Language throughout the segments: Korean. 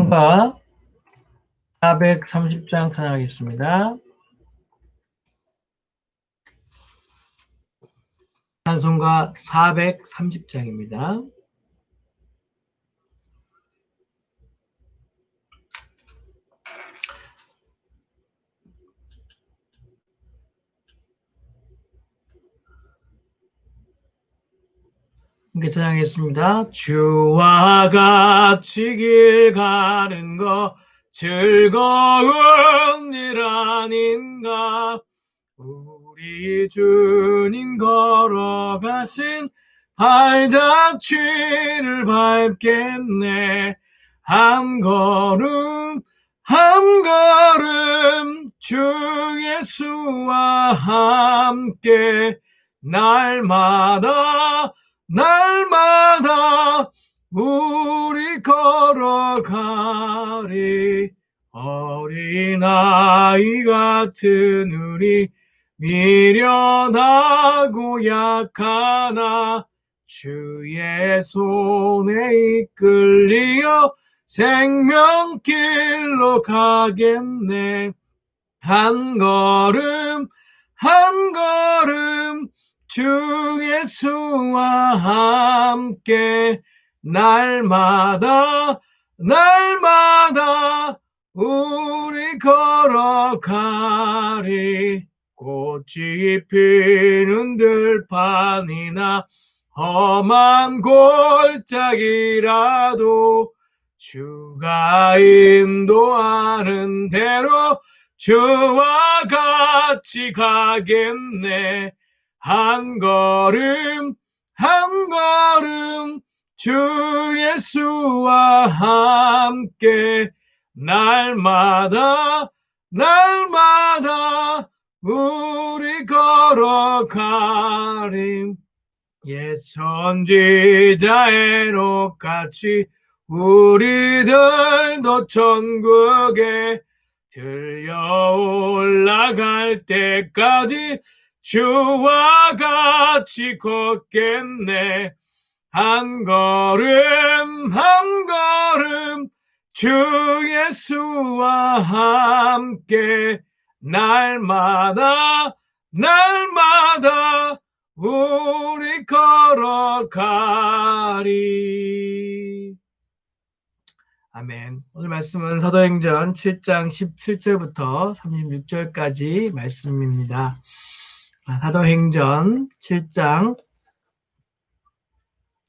찬송가 430장 찬양하겠습니다. 찬송가 430장입니다. 함께 찬양하겠습니다. 주와 같이 길 가는 거 즐거운 일 아닌가. 우리 주님 걸어가신 발자취를 밟겠네. 한 걸음 한 걸음 주 예수와 함께 날마다 우리 걸어가리. 어린아이 같은 우리 미련하고 약하나 주의 손에 이끌리어 생명길로 가겠네. 한 걸음 한 걸음 주 예수와 함께 날마다 우리 걸어가리. 꽃이 피는 들판이나 험한 골짜기라도 주가 인도하는 대로 주와 같이 가겠네. 한 걸음 주 예수와 함께 날마다 우리 걸어가리. 옛 선지자의 녹같이 우리들도 천국에 들려 올라갈 때까지 주와 같이 걷겠네. 한 걸음 주 예수와 함께 날마다 우리 걸어가리. 아멘. 오늘 말씀은 사도행전 7장 17절부터 36절까지 말씀입니다. 사도행전 7장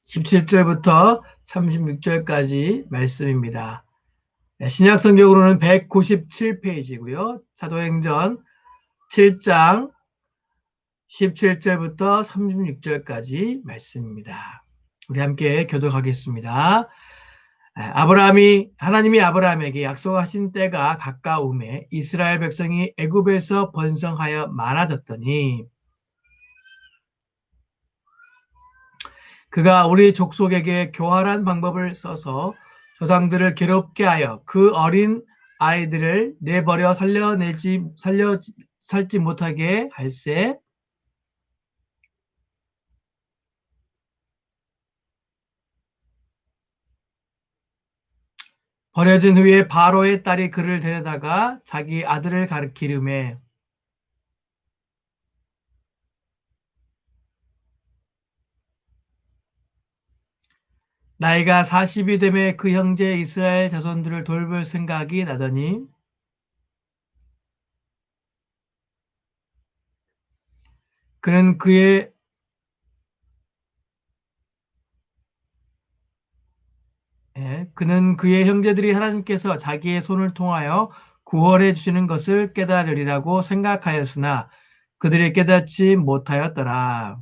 17절부터 36절까지 말씀입니다. 신약성경으로는 197페이지고요. 사도행전 7장 17절부터 36절까지 말씀입니다. 우리 함께 교독하겠습니다. 하나님이 아브라함에게 약속하신 때가 가까움에 이스라엘 백성이 애굽에서 번성하여 많아졌더니 그가 우리 족속에게 교활한 방법을 써서 조상들을 괴롭게 하여 그 어린 아이들을 내버려 살지 못하게 할세. 버려진 후에 바로의 딸이 그를 데려다가 자기 아들을 가르치르매 나이가 40이 되매 그 형제 이스라엘 자손들을 돌볼 생각이 나더니 그는 그의 형제들이 하나님께서 자기의 손을 통하여 구원해 주시는 것을 깨달으리라고 생각하였으나 그들이 깨닫지 못하였더라.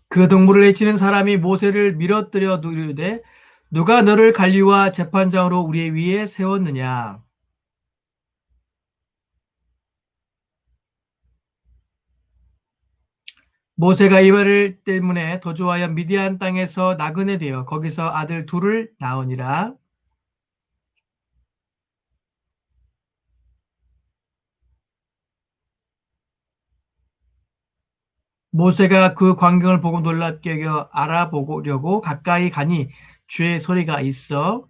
그 동물을 해치는 사람이 모세를 밀어뜨려 이르되 누가 너를 관리와 재판장으로 우리 위에 세웠느냐. 모세가 이 말을 때문에 도주하여 미디안 땅에서 나그네 되어 거기서 아들 둘을 낳으니라. 모세가 그 광경을 보고 놀랍게 여겨 알아보려고 가까이 가니 주의 소리가 있어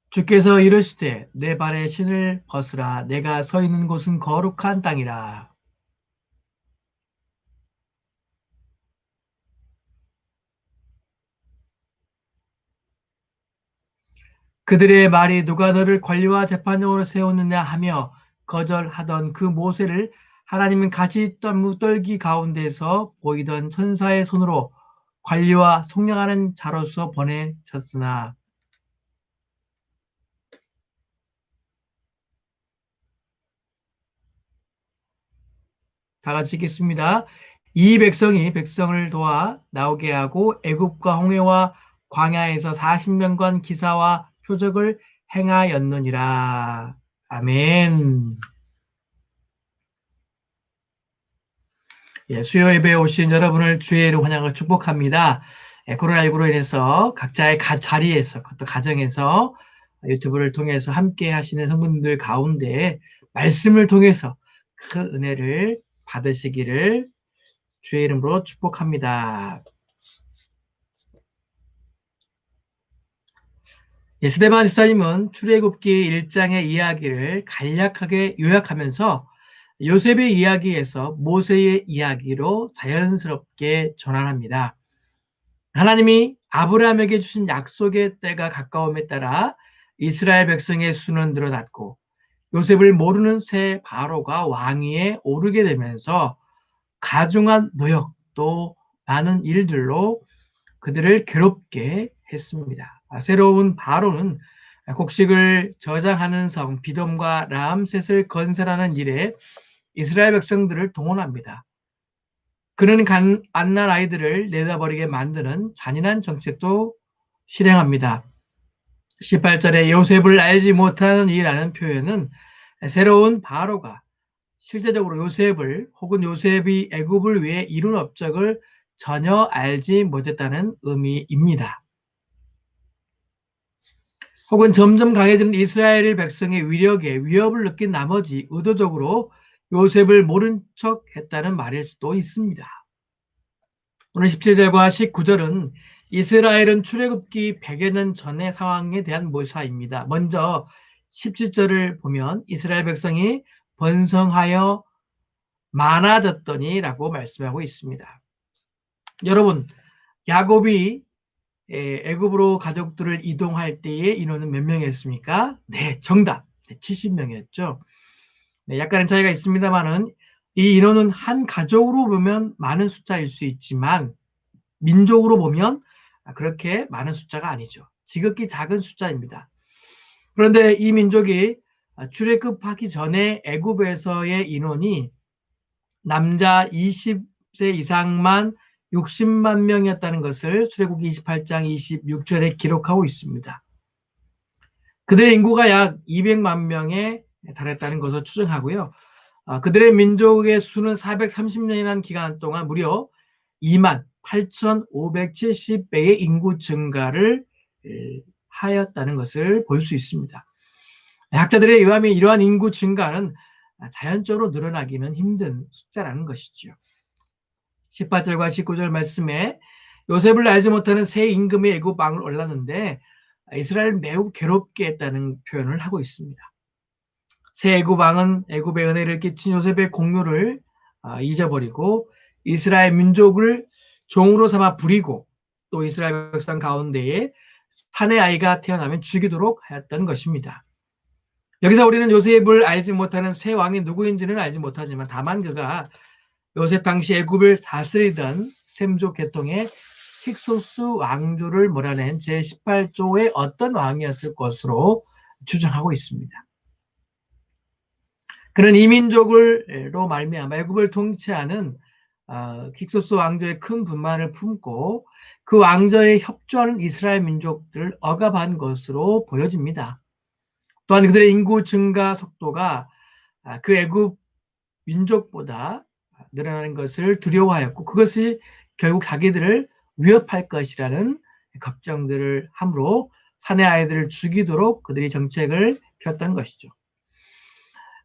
주께서 이르시되 내 발에 신을 벗으라 내가 서 있는 곳은 거룩한 땅이라. 그들의 말이 누가 너를 관리와 재판장으로 세웠느냐 하며 거절하던 그 모세를 하나님은 가시떨기 가운데서 보이던 천사의 손으로 관리와 속량하는 자로서 보내셨으나. 다 같이 읽겠습니다. 이 백성이 백성을 도와 나오게 하고 애굽과 홍해와 광야에서 40년간 기사와 표적을 행하였느니라. 아멘. 예, 수요 예배에 오신 여러분을 주의 이름 환영을 축복합니다. 코로나19로 인해서 각자의 자리에서, 또 가정에서 유튜브를 통해서 함께 하시는 성도님들 가운데 말씀을 통해서 큰 은혜를 받으시기를 주의 이름으로 축복합니다. 스데반 집사님은 출애굽기 1장의 이야기를 간략하게 요약하면서 요셉의 이야기에서 모세의 이야기로 자연스럽게 전환합니다. 하나님이 아브라함에게 주신 약속의 때가 가까움에 따라 이스라엘 백성의 수는 늘어났고 요셉을 모르는 새 바로가 왕위에 오르게 되면서 가중한 노역 또 많은 일들로 그들을 괴롭게 했습니다. 새로운 바로는 곡식을 저장하는 성 비돔과 람셋을 건설하는 일에 이스라엘 백성들을 동원합니다. 그는 갓난 아이들을 내다버리게 만드는 잔인한 정책도 실행합니다. 18절에 요셉을 알지 못하는 이라는 표현은 새로운 바로가 실제적으로 요셉을 혹은 요셉이 애굽을 위해 이룬 업적을 전혀 알지 못했다는 의미입니다. 혹은 점점 강해지는 이스라엘 백성의 위력에 위협을 느낀 나머지 의도적으로 요셉을 모른 척 했다는 말일 수도 있습니다. 오늘 17절과 19절은 이스라엘은 출애굽기 100여 년 전의 상황에 대한 묘사입니다. 먼저 17절을 보면 이스라엘 백성이 번성하여 많아졌더니 라고 말씀하고 있습니다. 여러분, 야곱이 애굽으로 가족들을 이동할 때의 인원은 몇 명이었습니까? 네, 정답. 70명이었죠. 네, 약간의 차이가 있습니다만은 이 인원은 한 가족으로 보면 많은 숫자일 수 있지만 민족으로 보면 그렇게 많은 숫자가 아니죠. 지극히 작은 숫자입니다. 그런데 이 민족이 출애굽하기 전에 애굽에서의 인원이 남자 20세 이상만 60만 명이었다는 것을 출애굽기 28장 26절에 기록하고 있습니다. 그들의 인구가 약 200만 명에 달했다는 것을 추정하고요. 그들의 민족의 수는 430년이라는 기간 동안 무려 2만 8,570배의 인구 증가를 하였다는 것을 볼 수 있습니다. 학자들에 의하면 이러한 인구 증가는 자연적으로 늘어나기는 힘든 숫자라는 것이죠. 18절과 19절 말씀에 요셉을 알지 못하는 새 임금의 애굽 왕을 올랐는데 이스라엘을 매우 괴롭게 했다는 표현을 하고 있습니다. 새 애굽 왕은 애굽의 은혜를 끼친 요셉의 공로를 잊어버리고 이스라엘 민족을 종으로 삼아 부리고 또 이스라엘 백성 가운데에 사내 아이가 태어나면 죽이도록 하였던 것입니다. 여기서 우리는 요셉을 알지 못하는 새 왕이 누구인지는 알지 못하지만 다만 그가 요셉 당시 애굽을 다스리던 셈족 계통의 힉소스 왕조를 몰아낸 제18조의 어떤 왕이었을 것으로 추정하고 있습니다. 그는 이민족으로 말미암아 애굽을 통치하는 힉소스 왕조의 큰 분만을 품고 그 왕조에 협조하는 이스라엘 민족들을 억압한 것으로 보여집니다. 또한 그들의 인구 증가 속도가 그 애굽 민족보다 늘어나는 것을 두려워하였고 그것이 결국 자기들을 위협할 것이라는 걱정들을 함으로 사내 아이들을 죽이도록 그들이 정책을 폈던 것이죠.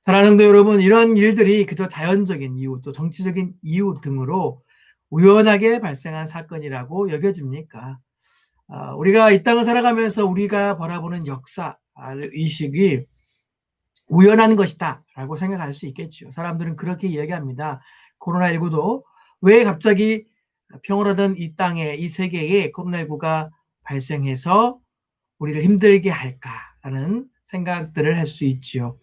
사랑하는 성도 여러분, 이런 일들이 그저 자연적인 이유, 또 정치적인 이유 등으로 우연하게 발생한 사건이라고 여겨집니까? 우리가 이 땅을 살아가면서 우리가 바라보는 역사 의식이 우연한 것이다 라고 생각할 수 있겠죠. 사람들은 그렇게 이야기합니다. 코로나19도 왜 갑자기 평온하던 이 땅에, 이 세계에 코로나19가 발생해서 우리를 힘들게 할까라는 생각들을 할 수 있지요.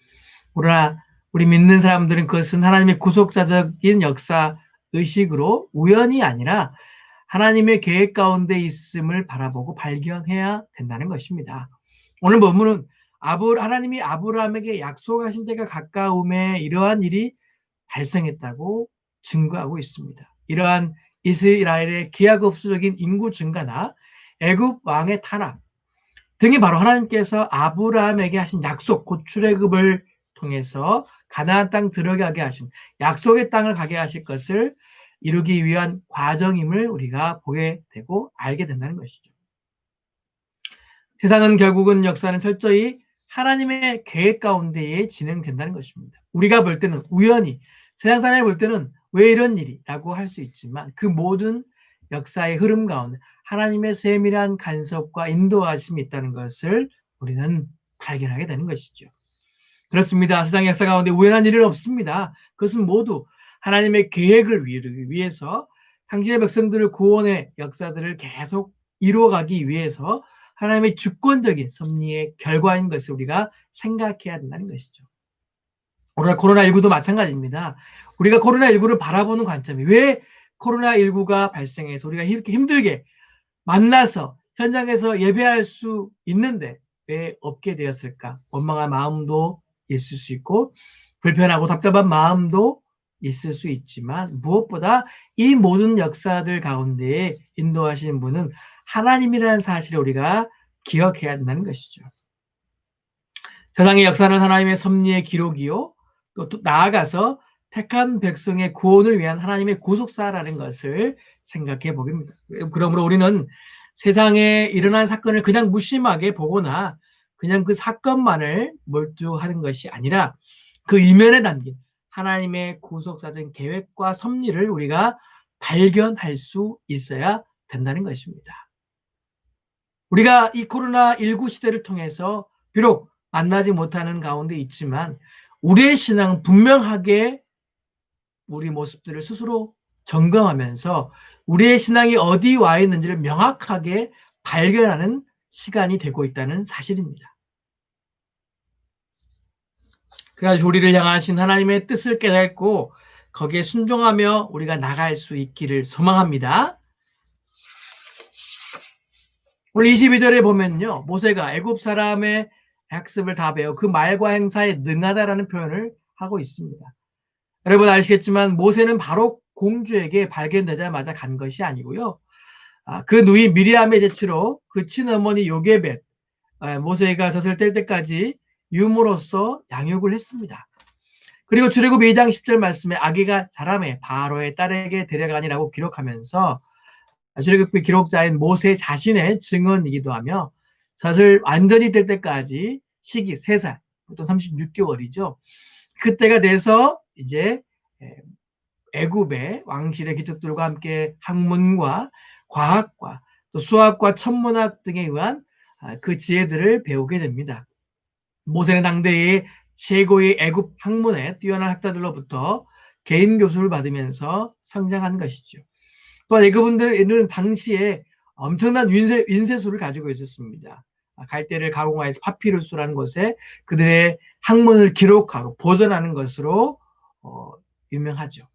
그러나 우리 믿는 사람들은 그것은 하나님의 구속자적인 역사 의식으로 우연이 아니라 하나님의 계획 가운데 있음을 바라보고 발견해야 된다는 것입니다. 오늘 본문은 하나님이 아브라함에게 약속하신 때가 가까움에 이러한 일이 발생했다고 증거하고 있습니다. 이러한 이스라엘의 기하급수적인 인구 증가나 애굽 왕의 탄압 등이 바로 하나님께서 아브라함에게 하신 약속, 곧 출애굽을 통해서 가나안 땅 들어가게 하신 약속의 땅을 가게 하실 것을 이루기 위한 과정임을 우리가 보게 되고 알게 된다는 것이죠. 세상은 결국은 역사는 철저히 하나님의 계획 가운데에 진행된다는 것입니다. 우리가 볼 때는 우연히, 세상 사람이 볼 때는 왜 이런 일이라고 할 수 있지만 그 모든 역사의 흐름 가운데 하나님의 세밀한 간섭과 인도하심이 있다는 것을 우리는 발견하게 되는 것이죠. 그렇습니다. 세상 역사 가운데 우연한 일은 없습니다. 그것은 모두 하나님의 계획을 이루기 위해서 당신의 백성들을 구원의 역사들을 계속 이루어가기 위해서 하나님의 주권적인 섭리의 결과인 것을 우리가 생각해야 된다는 것이죠. 오늘 코로나19도 마찬가지입니다. 우리가 코로나19를 바라보는 관점이 왜 코로나19가 발생해서 우리가 이렇게 힘들게 만나서 현장에서 예배할 수 있는데 왜 없게 되었을까? 원망한 마음도 있을 수 있고 불편하고 답답한 마음도 있을 수 있지만 무엇보다 이 모든 역사들 가운데 인도하시는 분은 하나님이라는 사실을 우리가 기억해야 한다는 것이죠. 세상의 역사는 하나님의 섭리의 기록이요 또 나아가서 택한 백성의 구원을 위한 하나님의 구속사라는 것을 생각해 보겠습니다. 그러므로 우리는 세상에 일어난 사건을 그냥 무심하게 보거나 그냥 그 사건만을 몰두하는 것이 아니라 그 이면에 담긴 하나님의 구속사적 계획과 섭리를 우리가 발견할 수 있어야 된다는 것입니다. 우리가 이 코로나19 시대를 통해서 비록 만나지 못하는 가운데 있지만 우리의 신앙은 분명하게 우리 모습들을 스스로 점검하면서 우리의 신앙이 어디 와 있는지를 명확하게 발견하는 시간이 되고 있다는 사실입니다. 그래서 우리를 향하신 하나님의 뜻을 깨닫고 거기에 순종하며 우리가 나갈 수 있기를 소망합니다. 오늘 22절에 보면요. 모세가 애굽 사람의 학습을 다 배워 그 말과 행사에 능하다라는 표현을 하고 있습니다. 여러분 아시겠지만 모세는 바로 공주에게 발견되자마자 간 것이 아니고요. 그 누이 미리암의 제치로 그 친어머니 요게벳 모세가 젖을 뗄 때까지 유모로서 양육을 했습니다. 그리고 출애굽 2장 10절 말씀에 아기가 자라매 바로의 딸에게 데려가니라고 기록하면서 출애굽 기록자인 모세 자신의 증언이기도 하며 젖을 완전히 뗄 때까지 시기 3살, 보통 36개월이죠. 그때가 돼서 이제 애굽의 왕실의 귀족들과 함께 학문과 과학과 또 수학과 천문학 등에 의한 그 지혜들을 배우게 됩니다. 모세는 당대의 최고의 애굽 학문에 뛰어난 학자들로부터 개인 교수를 받으면서 성장한 것이죠. 또 애굽인들은 당시에 엄청난 인쇄술을 가지고 있었습니다. 갈대를 가공하여서 파피루스라는 곳에 그들의 학문을 기록하고 보존하는 것으로 유명하죠.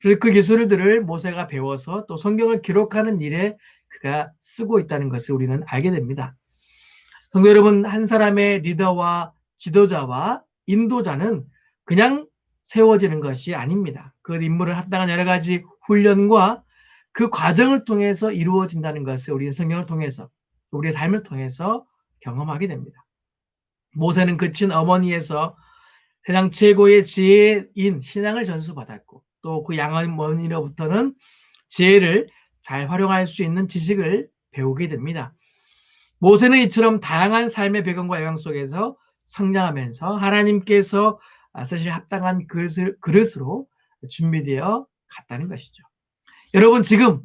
그래서 그 기술들을 모세가 배워서 또 성경을 기록하는 일에 그가 쓰고 있다는 것을 우리는 알게 됩니다. 성도 여러분, 한 사람의 리더와 지도자와 인도자는 그냥 세워지는 것이 아닙니다. 그 인물을 합당한 여러 가지 훈련과 그 과정을 통해서 이루어진다는 것을 우리는 성경을 통해서 우리의 삶을 통해서 경험하게 됩니다. 모세는 그 친어머니에서 세상 최고의 지혜인 신앙을 전수받았고 또 그 양어머니로부터는 지혜를 잘 활용할 수 있는 지식을 배우게 됩니다. 모세는 이처럼 다양한 삶의 배경과 영향 속에서 성장하면서 하나님께서 쓰실 합당한 그릇으로 준비되어 갔다는 것이죠. 여러분, 지금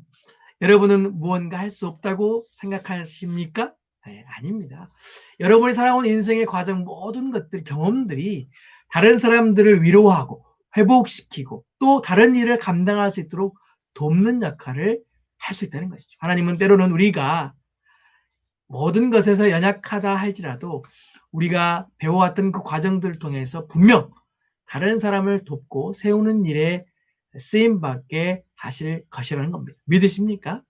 여러분은 무언가 할 수 없다고 생각하십니까? 네, 아닙니다. 여러분이 살아온 인생의 과정, 모든 것들, 경험들이 다른 사람들을 위로하고 회복시키고 또 다른 일을 감당할 수 있도록 돕는 역할을 할 수 있다는 것이죠. 하나님은 때로는 우리가 모든 것에서 연약하다 할지라도 우리가 배워왔던 그 과정들을 통해서 분명 다른 사람을 돕고 세우는 일에 쓰임받게 하실 것이라는 겁니다. 믿으십니까?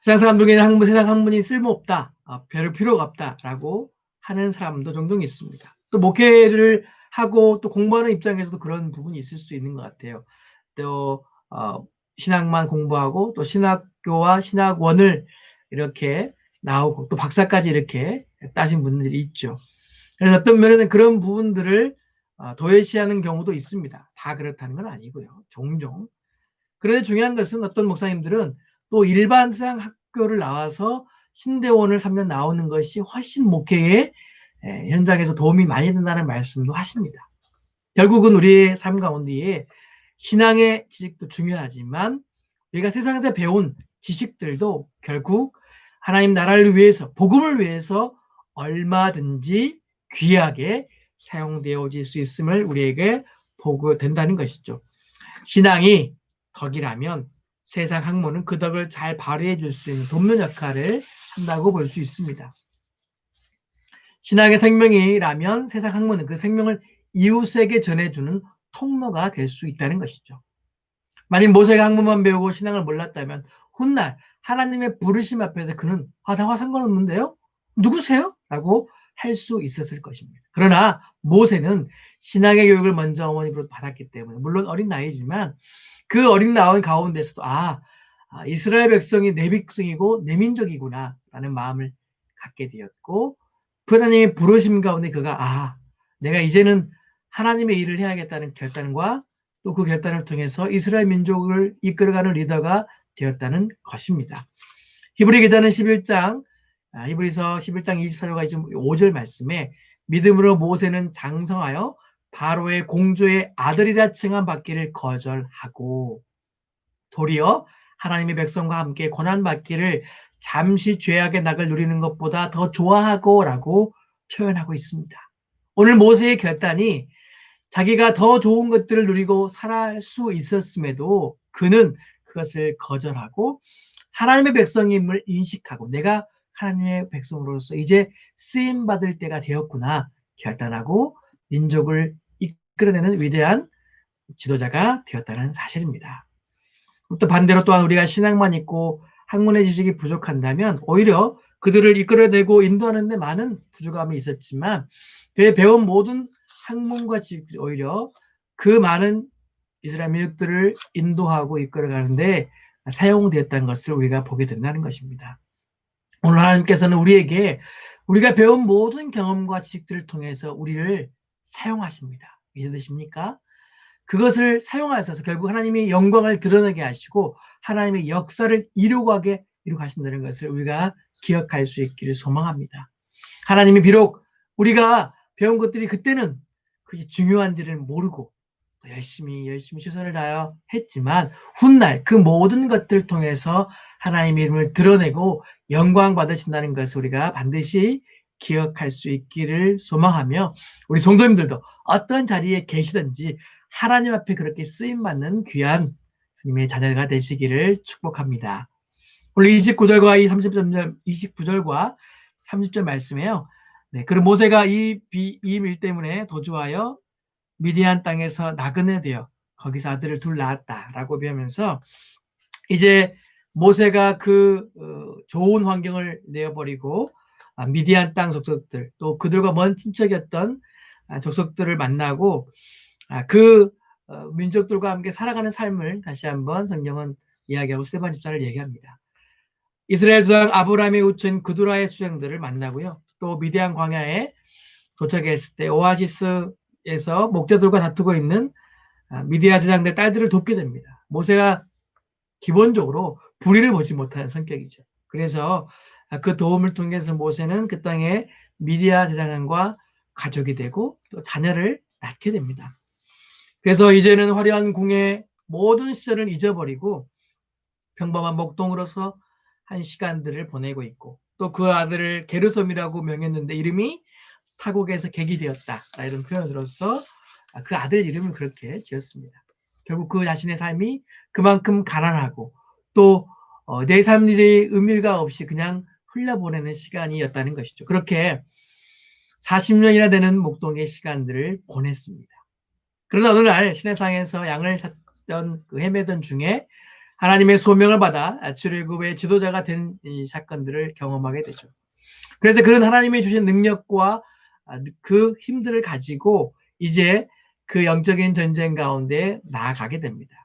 세상 사람 중에 세상 학문이 쓸모없다, 별 필요가 없다라고 하는 사람도 종종 있습니다. 또 목회를 하고 또 공부하는 입장에서도 그런 부분이 있을 수 있는 것 같아요. 또 신학만 공부하고 또 신학교와 신학원을 이렇게 나오고 또 박사까지 이렇게 따신 분들이 있죠. 그래서 어떤 면에는 그런 부분들을 도외시하는 경우도 있습니다. 다 그렇다는 건 아니고요. 종종. 그런데 중요한 것은 어떤 목사님들은 또 일반 세상 학교를 나와서 신대원을 3년 나오는 것이 훨씬 목회의 현장에서 도움이 많이 된다는 말씀도 하십니다. 결국은 우리의 삶 가운데에 신앙의 지식도 중요하지만 우리가 세상에서 배운 지식들도 결국 하나님 나라를 위해서, 복음을 위해서 얼마든지 귀하게 사용되어질 수 있음을 우리에게 보고 된다는 것이죠. 신앙이 덕이라면 세상 학문은 그 덕을 잘 발휘해 줄 수 있는 돕는 역할을 한다고 볼 수 있습니다. 신앙의 생명이라면 세상 학문은 그 생명을 이웃에게 전해주는 통로가 될 수 있다는 것이죠. 만약 모세가 학문만 배우고 신앙을 몰랐다면 훗날 하나님의 부르심 앞에서 그는 나와 상관없는데요? 누구세요? 라고 할 수 있었을 것입니다. 그러나 모세는 신앙의 교육을 먼저 어머니로부터 받았기 때문에 물론 어린 나이지만 그 어린 나이 가운데서도 이스라엘 백성이 내 백성이고 내 민족이구나 라는 마음을 갖게 되었고 그 하나님의 부르심 가운데 그가 내가 이제는 하나님의 일을 해야겠다는 결단과 또 그 결단을 통해서 이스라엘 민족을 이끌어가는 리더가 되었다는 것입니다. 히브리 기자는 11장 히브리서 11장 24절과 25절 말씀에 믿음으로 모세는 장성하여 바로의 공주의 아들이라 칭함받기를 거절하고 도리어 하나님의 백성과 함께 고난받기를 잠시 죄악의 낙을 누리는 것보다 더 좋아하고 라고 표현하고 있습니다. 오늘 모세의 결단이 자기가 더 좋은 것들을 누리고 살아갈 수 있었음에도 그는 그것을 거절하고 하나님의 백성임을 인식하고 내가 하나님의 백성으로서 이제 쓰임받을 때가 되었구나 결단하고 민족을 이끌어내는 위대한 지도자가 되었다는 사실입니다. 또 반대로 또한 우리가 신앙만 있고 학문의 지식이 부족한다면 오히려 그들을 이끌어내고 인도하는 데 많은 부족함이 있었지만 그의 배운 모든 학문과 지식들이 오히려 그 많은 이스라엘 민족들을 인도하고 이끌어가는데 사용되었다는 것을 우리가 보게 된다는 것입니다. 오늘 하나님께서는 우리에게 우리가 배운 모든 경험과 지식들을 통해서 우리를 사용하십니다. 믿으십니까? 그것을 사용하셔서 결국 하나님의 영광을 드러나게 하시고 하나님의 역사를 이루게 하신다는 것을 우리가 기억할 수 있기를 소망합니다. 하나님이 비록 우리가 배운 것들이 그때는 그게 중요한지를 모르고 열심히 최선을 다하여 했지만 훗날 그 모든 것들을 통해서 하나님의 이름을 드러내고 영광 받으신다는 것을 우리가 반드시 기억할 수 있기를 소망하며 우리 성도님들도 어떤 자리에 계시든지 하나님 앞에 그렇게 쓰임받는 귀한 주님의 자녀가 되시기를 축복합니다. 오늘 29절과 29절과 30절 말씀에요. 그럼 모세가 이 일 때문에 도주하여 미디안 땅에서 나그네 되어 거기서 아들을 둘 낳았다라고 배우면서 이제 모세가 그 좋은 환경을 내어버리고 미디안 땅 족속들 또 그들과 먼 친척이었던 족속들을 만나고 그 민족들과 함께 살아가는 삶을 다시 한번 성경은 이야기하고 스데반 집사를 얘기합니다. 이스라엘 조상 아브라함의 우친 그두라의 수장들을 만나고요. 또 미디안 광야에 도착했을 때 오아시스에서 목자들과 다투고 있는 미디안 제장들 딸들을 돕게 됩니다. 모세가 기본적으로 불의를 보지 못하는 성격이죠. 그래서 그 도움을 통해서 모세는 그 땅에 미디아 제사장과 가족이 되고 또 자녀를 낳게 됩니다. 그래서 이제는 화려한 궁의 모든 시절을 잊어버리고 평범한 목동으로서 한 시간들을 보내고 있고, 또 그 아들을 게르솜이라고 명했는데 이름이 타국에서 객이 되었다, 이런 표현으로서 그 아들 이름을 그렇게 지었습니다. 결국 그 자신의 삶이 그만큼 가난하고 또 내 삶일의 의미가 없이 그냥 흘려보내는 시간이었다는 것이죠. 그렇게 40년이나 되는 목동의 시간들을 보냈습니다. 그러다 어느 날 시내상에서 양을 찾던 헤매던 중에 하나님의 소명을 받아 출애굽의 지도자가 된 이 사건들을 경험하게 되죠. 그래서 그런 하나님이 주신 능력과 그 힘들을 가지고 이제 그 영적인 전쟁 가운데 나아가게 됩니다.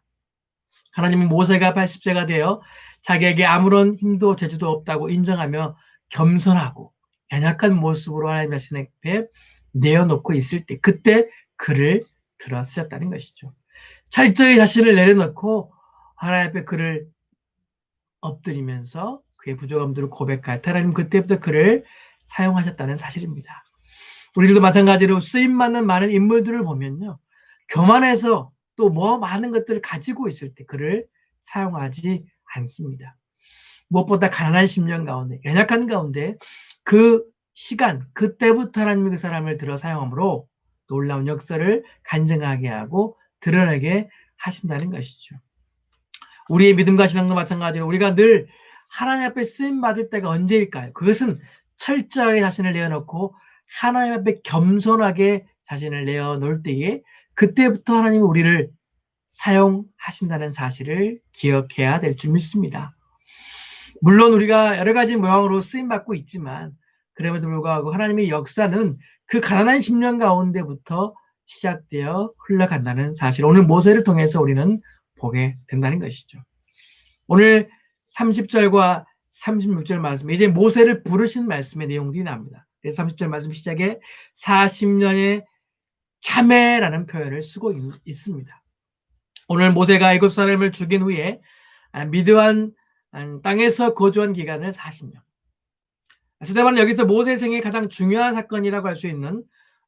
하나님은 모세가 80세가 되어 자기에게 아무런 힘도 재주도 없다고 인정하며 겸손하고 연약한 모습으로 하나님 자신 앞에 내어놓고 있을 때, 그때 그를 들어 쓰셨다는 것이죠. 철저히 자신을 내려놓고 하나님 앞에 그를 엎드리면서 그의 부족함들을 고백할 때 하나님 그때부터 그를 사용하셨다는 사실입니다. 우리들도 마찬가지로 쓰임받는 많은 인물들을 보면요, 교만해서 또 많은 것들을 가지고 있을 때 그를 사용하지 않습니다. 무엇보다 가난한 심령 가운데, 연약한 가운데 그 시간, 그때부터 하나님이 그 사람을 들어 사용함으로 놀라운 역사를 간증하게 하고 드러내게 하신다는 것이죠. 우리의 믿음과 신앙도 마찬가지로 우리가 늘 하나님 앞에 쓰임받을 때가 언제일까요? 그것은 철저하게 자신을 내어놓고 하나님 앞에 겸손하게 자신을 내어놓을 때에, 그때부터 하나님이 우리를 사용하신다는 사실을 기억해야 될 줄 믿습니다. 물론 우리가 여러 가지 모양으로 쓰임받고 있지만 그럼에도 불구하고 하나님의 역사는 그 가난한 심령 가운데부터 시작되어 흘러간다는 사실, 오늘 모세를 통해서 우리는 보게 된다는 것이죠. 오늘 30절과 36절 말씀, 이제 모세를 부르신 말씀의 내용들이 나옵니다. 그래서 30절 말씀 시작에 40년의 참회라는 표현을 쓰고 있습니다. 오늘 모세가 애굽 사람을 죽인 후에 미드안 땅에서 거주한 기간을 40년. 스데반은 여기서 모세 생의 가장 중요한 사건이라고 할 수 있는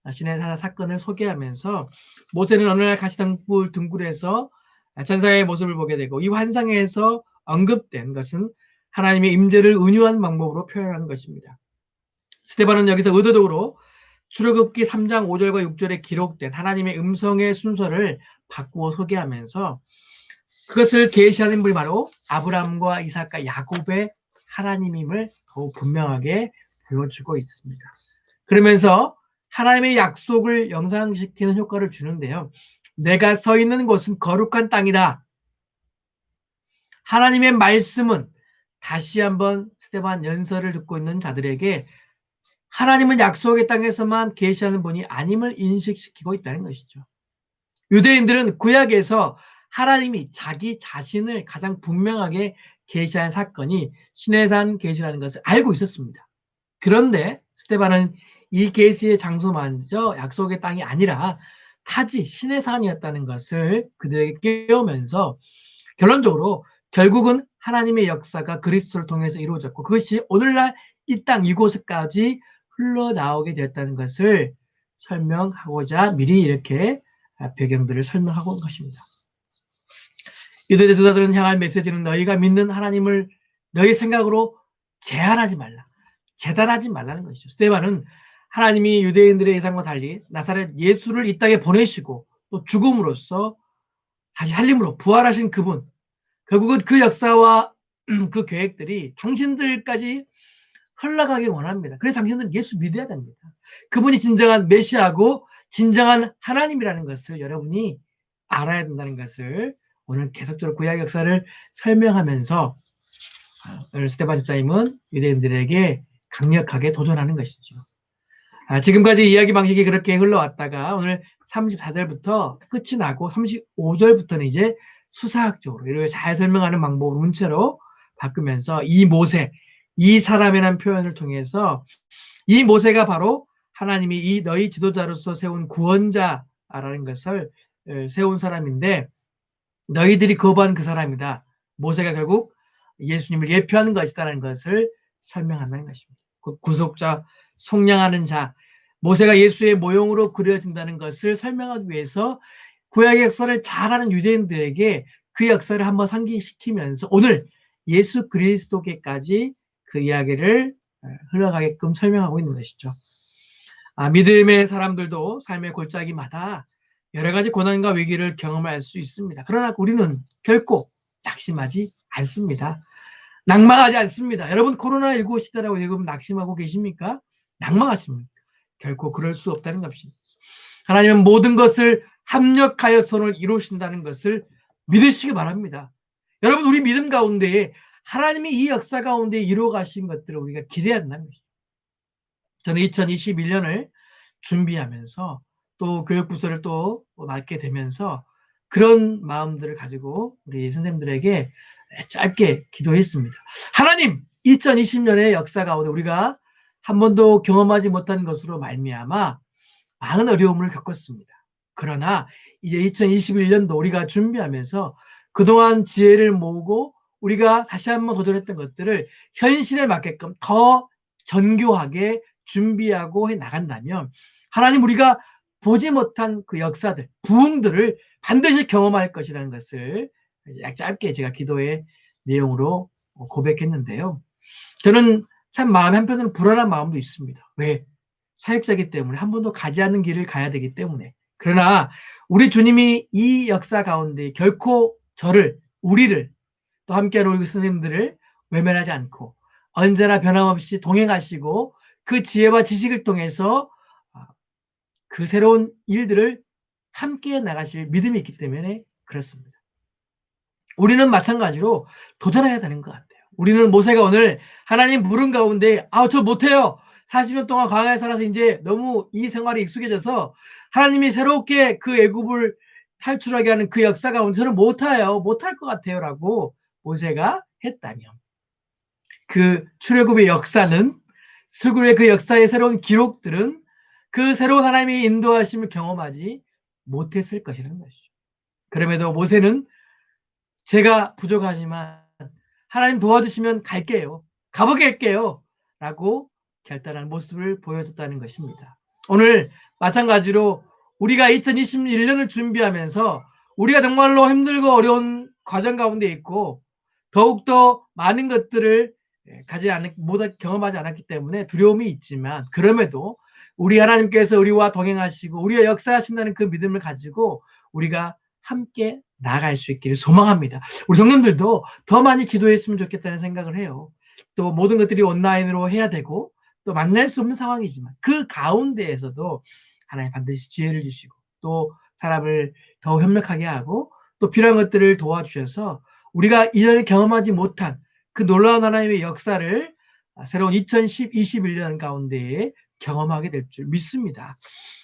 신의 사건을 소개하면서 모세는 어느 날 가시덤불 등굴에서 천사의 모습을 보게 되고, 이 환상에서 언급된 것은 하나님의 임재를 은유한 방법으로 표현하는 것입니다. 스데반은 여기서 의도적으로 출애굽기 3장 5절과 6절에 기록된 하나님의 음성의 순서를 바꾸어 소개하면서 그것을 계시하는 분이 바로 아브라함과 이삭과 야곱의 하나님임을 더욱 분명하게 보여주고 있습니다. 그러면서 하나님의 약속을 영상시키는 효과를 주는데요. 내가 서 있는 곳은 거룩한 땅이다. 하나님의 말씀은 다시 한번 스데반 연설을 듣고 있는 자들에게 하나님은 약속의 땅에서만 계시하는 분이 아님을 인식시키고 있다는 것이죠. 유대인들은 구약에서 하나님이 자기 자신을 가장 분명하게 계시한 사건이 시내산 계시라는 것을 알고 있었습니다. 그런데 스데반은 이 계시의 장소마저 약속의 땅이 아니라 타지 시내산이었다는 것을 그들에게 깨우면서 결론적으로 결국은 하나님의 역사가 그리스도를 통해서 이루어졌고 그것이 오늘날 이 땅 이곳까지 흘러나오게 되었다는 것을 설명하고자 미리 이렇게 배경들을 설명하고 온 것입니다. 유대 지도자들은 향할 메시지는 너희가 믿는 하나님을 너희 생각으로 제한하지 말라, 재단하지 말라는 것이죠. 스데반은 하나님이 유대인들의 예상과 달리 나사렛 예수를 이 땅에 보내시고 또 죽음으로써 다시 살림으로 부활하신 그분, 결국은 그 역사와 그 계획들이 당신들까지 흘러가기 원합니다. 그래서 당신들은 예수 믿어야 됩니다. 그분이 진정한 메시아고 진정한 하나님이라는 것을 여러분이 알아야 된다는 것을 오늘 계속적으로 구약 역사를 설명하면서 오늘 스데반 집사님은 유대인들에게 강력하게 도전하는 것이죠. 지금까지 이야기 방식이 그렇게 흘러왔다가 오늘 34절부터 끝이 나고 35절부터는 이제 수사학적으로 이렇게 잘 설명하는 방법으로 문체로 바꾸면서 이 모세, 이 사람이라는 표현을 통해서 이 모세가 바로 하나님이 이 너희 지도자로서 세운 구원자라는 것을 세운 사람인데 너희들이 거부한 그 사람이다. 모세가 결국 예수님을 예표하는 것이다라는 것을 설명한다는 것입니다. 그 구속자, 속량하는 자, 모세가 예수의 모형으로 그려진다는 것을 설명하기 위해서 구약의 역사를 잘 아는 유대인들에게 그 역사를 한번 상기시키면서 오늘 예수 그리스도께까지 그 이야기를 흘러가게끔 설명하고 있는 것이죠. 믿음의 사람들도 삶의 골짜기마다 여러 가지 고난과 위기를 경험할 수 있습니다. 그러나 우리는 결코 낙심하지 않습니다. 낭망하지 않습니다. 여러분 코로나19 시대라고 지금 낙심하고 계십니까? 낭망하십니까? 결코 그럴 수 없다는 것입니다. 하나님은 모든 것을 합력하여 선을 이루신다는 것을 믿으시기 바랍니다. 여러분 우리 믿음 가운데에 하나님이 이 역사 가운데 이루어 가신 것들을 우리가 기대해야 한다는 것입니다. 저는 2021년을 준비하면서 또 교육부서를 또 맡게 되면서 그런 마음들을 가지고 우리 선생님들에게 짧게 기도했습니다. 하나님, 2020년의 역사 가운데 우리가 한 번도 경험하지 못한 것으로 말미암아 많은 어려움을 겪었습니다. 그러나 이제 2021년도 우리가 준비하면서 그동안 지혜를 모으고 우리가 다시 한번 도전했던 것들을 현실에 맞게끔 더 정교하게 준비하고 해 나간다면 하나님 우리가 보지 못한 그 역사들, 부흥들을 반드시 경험할 것이라는 것을 짧게 제가 기도의 내용으로 고백했는데요. 저는 참 마음 한편으로는 불안한 마음도 있습니다. 왜? 사역자이기 때문에 한 번도 가지 않은 길을 가야 되기 때문에. 그러나 우리 주님이 이 역사 가운데 결코 저를, 우리를 또 함께하는 우리 선생님들을 외면하지 않고 언제나 변함없이 동행하시고 그 지혜와 지식을 통해서 그 새로운 일들을 함께 나가실 믿음이 있기 때문에 그렇습니다. 우리는 마찬가지로 도전해야 되는 것 같아요. 우리는 모세가 오늘 하나님 부른 가운데 저 못해요. 40년 동안 광야에 살아서 이제 너무 이 생활에 익숙해져서 하나님이 새롭게 그 애굽을 탈출하게 하는 그 역사 가운데 저는 못해요. 못할 것 같아요. 라고 모세가 했다면 그 출애굽의 역사는 출애굽의 그 역사의 새로운 기록들은 그 새로운 하나님의 인도하심을 경험하지 못했을 것이라는 것이죠. 그럼에도 모세는 제가 부족하지만 하나님 도와주시면 갈게요. 가보겠게요. 라고 결단한 모습을 보여줬다는 것입니다. 오늘 마찬가지로 우리가 2021년을 준비하면서 우리가 정말로 힘들고 어려운 과정 가운데 있고 더욱더 많은 것들을 경험하지 않았기 때문에 두려움이 있지만 그럼에도 우리 하나님께서 우리와 동행하시고 우리와 역사하신다는 그 믿음을 가지고 우리가 함께 나아갈 수 있기를 소망합니다. 우리 성님들도 더 많이 기도했으면 좋겠다는 생각을 해요. 또 모든 것들이 온라인으로 해야 되고 또 만날 수 없는 상황이지만 그 가운데에서도 하나님 반드시 지혜를 주시고 또 사람을 더 협력하게 하고 또 필요한 것들을 도와주셔서 우리가 이전에 경험하지 못한 그 놀라운 하나님의 역사를 새로운 2021년 가운데에 경험하게 될 줄 믿습니다.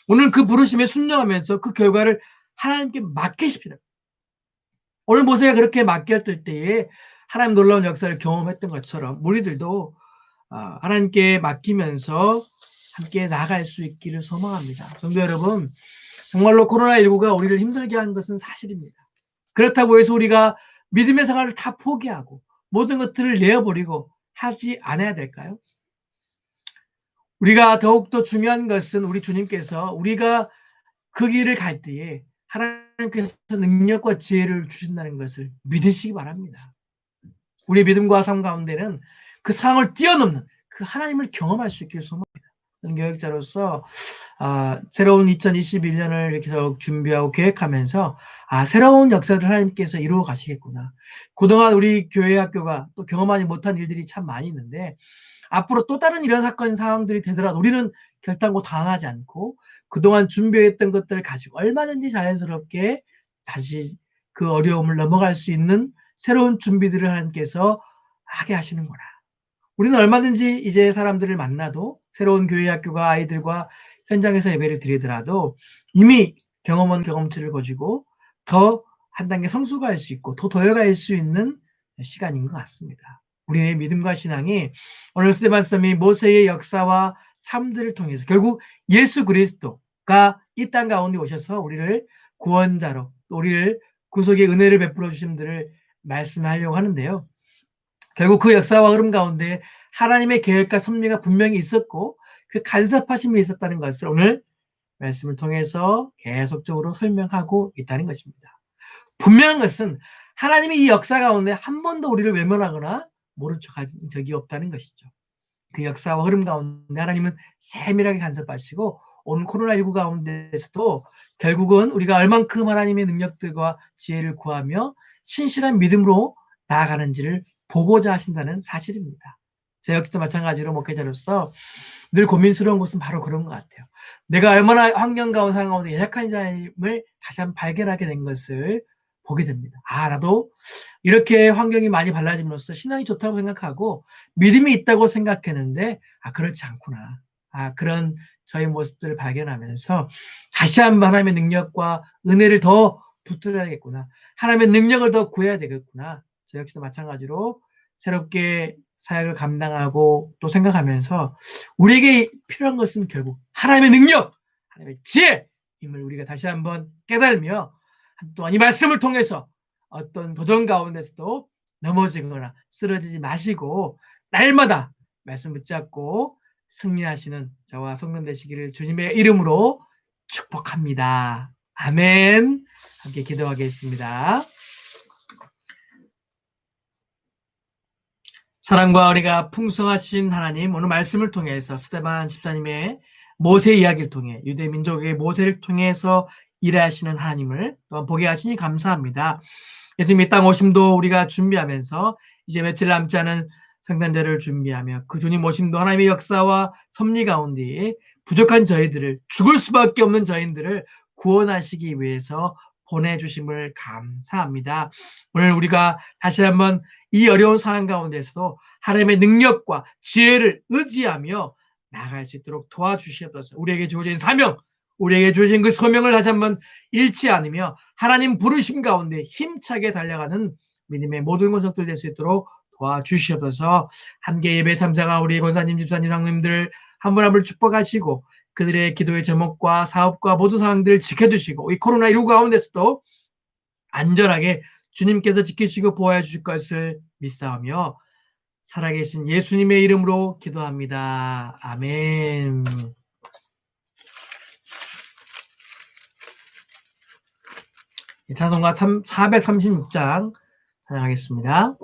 오늘 그 부르심에 순종하면서 그 결과를 하나님께 맡기십시오. 오늘 모세가 그렇게 맡겼을 때에 하나님 놀라운 역사를 경험했던 것처럼 우리들도 하나님께 맡기면서 함께 나아갈 수 있기를 소망합니다. 성도 여러분, 정말로 코로나19가 우리를 힘들게 한 것은 사실입니다. 그렇다고 해서 우리가 믿음의 생활을 다 포기하고 모든 것들을 내어버리고 하지 않아야 될까요? 우리가 더욱더 중요한 것은 우리 주님께서 우리가 그 길을 갈 때에 하나님께서 능력과 지혜를 주신다는 것을 믿으시기 바랍니다. 우리의 믿음과 삶 가운데는 그 상황을 뛰어넘는 그 하나님을 경험할 수 있기를 소망합니다. 교육자로서 새로운 2021년을 이렇게 준비하고 계획하면서 새로운 역사를 하나님께서 이루어 가시겠구나. 그동안 우리 교회 학교가 또 경험하지 못한 일들이 참 많이 있는데 앞으로 또 다른 이런 사건 상황들이 되더라도 우리는 결단코 당하지 않고 그동안 준비했던 것들을 가지고 얼마든지 자연스럽게 다시 그 어려움을 넘어갈 수 있는 새로운 준비들을 하나님께서 하게 하시는구나. 우리는 얼마든지 이제 사람들을 만나도 새로운 교회 학교가 아이들과 현장에서 예배를 드리더라도 이미 경험한 경험치를 가지고 더 한 단계 성숙할 수 있고 더 도여갈 수 있는 시간인 것 같습니다. 우리의 믿음과 신앙이 오늘 쓰대 말씀이 모세의 역사와 삶들을 통해서 결국 예수 그리스도가 이 땅 가운데 오셔서 우리를 구원자로 또 우리를 구속의 은혜를 베풀어 주심들을 말씀하려고 하는데요. 결국 그 역사와 흐름 가운데 하나님의 계획과 섭리가 분명히 있었고 그 간섭하심이 있었다는 것을 오늘 말씀을 통해서 계속적으로 설명하고 있다는 것입니다. 분명한 것은 하나님이 이 역사 가운데 한 번도 우리를 외면하거나 모른 척한 적이 없다는 것이죠. 그 역사와 흐름 가운데 하나님은 세밀하게 간섭하시고 온 코로나19 가운데서도 결국은 우리가 얼만큼 하나님의 능력들과 지혜를 구하며 신실한 믿음으로 나아가는지를 보고자 하신다는 사실입니다. 제 역시도 마찬가지로 목회자로서 늘 고민스러운 것은 바로 그런 것 같아요. 내가 얼마나 환경 가운데 상황 가운데 연약한 자임을 다시 한번 발견하게 된 것을 보게 됩니다. 나도 이렇게 환경이 많이 달라짐으로써 신앙이 좋다고 생각하고 믿음이 있다고 생각했는데 그렇지 않구나. 그런 저의 모습들을 발견하면서 다시 한번 하나님의 능력과 은혜를 더 붙들어야겠구나. 하나님의 능력을 더 구해야 되겠구나. 저 역시도 마찬가지로 새롭게 사역을 감당하고 또 생각하면서 우리에게 필요한 것은 결국 하나님의 능력, 하나님의 지혜임을 우리가 다시 한번 깨달으며 또한 이 말씀을 통해서 어떤 도전 가운데서도 넘어지거나 쓰러지지 마시고 날마다 말씀 붙잡고 승리하시는 저와 성도 되시기를 주님의 이름으로 축복합니다. 아멘. 함께 기도하겠습니다. 사랑과 은혜가 풍성하신 하나님, 오늘 말씀을 통해서 스데반 집사님의 모세 이야기를 통해 유대 민족의 모세를 통해서 일하시는 하나님을 또 보게 하시니 감사합니다. 예수님 이 땅 오심도 우리가 준비하면서 이제 며칠 남지 않은 성탄절을 준비하며 그 주님 오심도 하나님의 역사와 섭리 가운데 부족한 저희들을, 죽을 수밖에 없는 저희들을 구원하시기 위해서 보내주심을 감사합니다. 오늘 우리가 다시 한번 이 어려운 상황 가운데서도 하나님의 능력과 지혜를 의지하며 나아갈 수 있도록 도와주시옵소서. 우리에게 주어진 사명, 우리에게 주어진 그 소명을 다시 한번 잃지 않으며 하나님 부르심 가운데 힘차게 달려가는 믿음의 모든 권속들 될 수 있도록 도와주시옵소서. 함께 예배 참석한 우리 권사님, 집사님, 장로님들 한 분 한 분 축복하시고 그들의 기도의 제목과 사업과 모든 상황들을 지켜주시고 이 코로나19 가운데서도 안전하게 주님께서 지키시고 보호해 주실 것을 믿사오며 살아계신 예수님의 이름으로 기도합니다. 아멘. 찬송가 436장 찬양하겠습니다.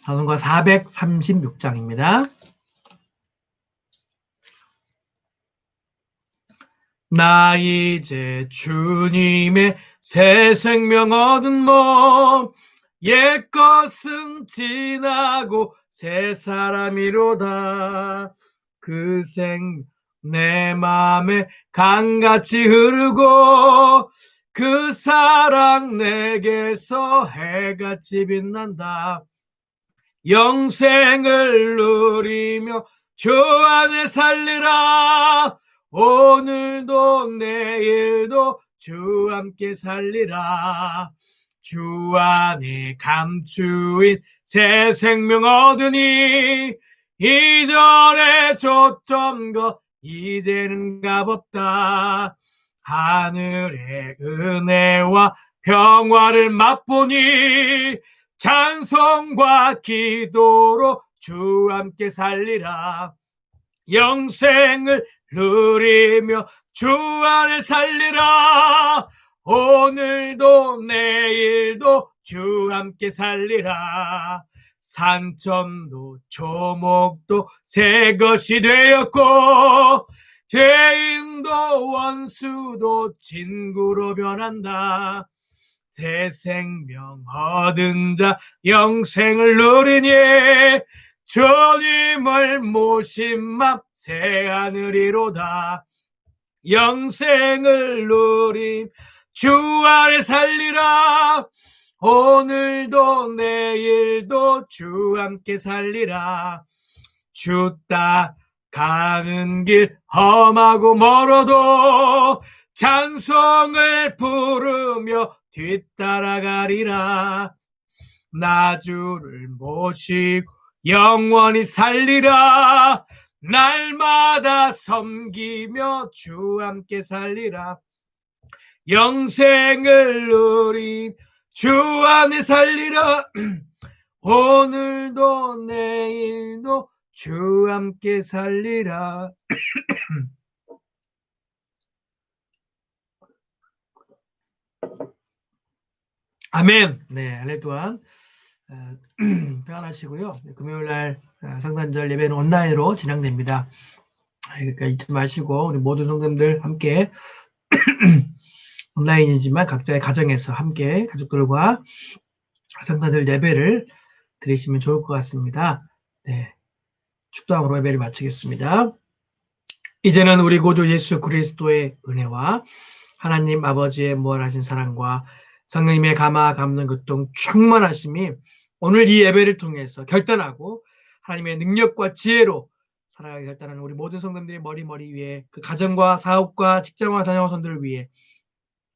찬송가 436장입니다. 나 이제 주님의 새 생명 얻은 몸 옛것은 지나고 새 사람이로다. 그 생명 내 맘에 강같이 흐르고 그 사랑 내게서 해같이 빛난다. 영생을 누리며 주 안에 살리라. 오늘도 내일도 주 함께 살리라. 주 안에 감추인 새 생명 얻으니 이전에 줬던 것 이제는 값없다. 하늘의 은혜와 평화를 맛보니 찬송과 기도로 주 함께 살리라. 영생을 누리며 주 안에 살리라. 오늘도 내일도 주 함께 살리라. 산점도 조목도 새 것이 되었고 죄인도 원수도 친구로 변한다. 새 생명 얻은 자 영생을 누리니 주님을 모신 맘 새 하늘이로다. 영생을 누린 주 안에 살리라. 오늘도 내일도 주 함께 살리라. 주 따가는 길 험하고 멀어도 찬송을 부르며 뒤따라가리라. 나 주를 모시고 영원히 살리라. 날마다 섬기며 주 함께 살리라. 영생을 누린 주 안에 살리라. 오늘도 내일도 주 함께 살리라. 아멘. 네, 할렐 또한 평안하시고요. 금요일날 성탄절 예배는 온라인으로 진행됩니다. 그러니까 잊지 마시고 우리 모든 성도님들 함께 온라인이지만 각자의 가정에서 함께 가족들과 성탄절 예배를 드리시면 좋을 것 같습니다. 네, 축도함으로 예배를 마치겠습니다. 이제는 우리 구주 예수 그리스도의 은혜와 하나님 아버지의 무한하신 사랑과 성령님의 감화 감동 교통 충만하심이 오늘 이 예배를 통해서 결단하고 하나님의 능력과 지혜로 살아가기 결단하는 우리 모든 성도들의 머리 위에 그 가정과 사업과 직장과 다녀온 성도들을 위해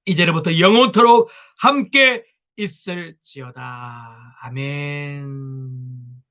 이제로부터 영원토록 함께 있을지어다. 아멘.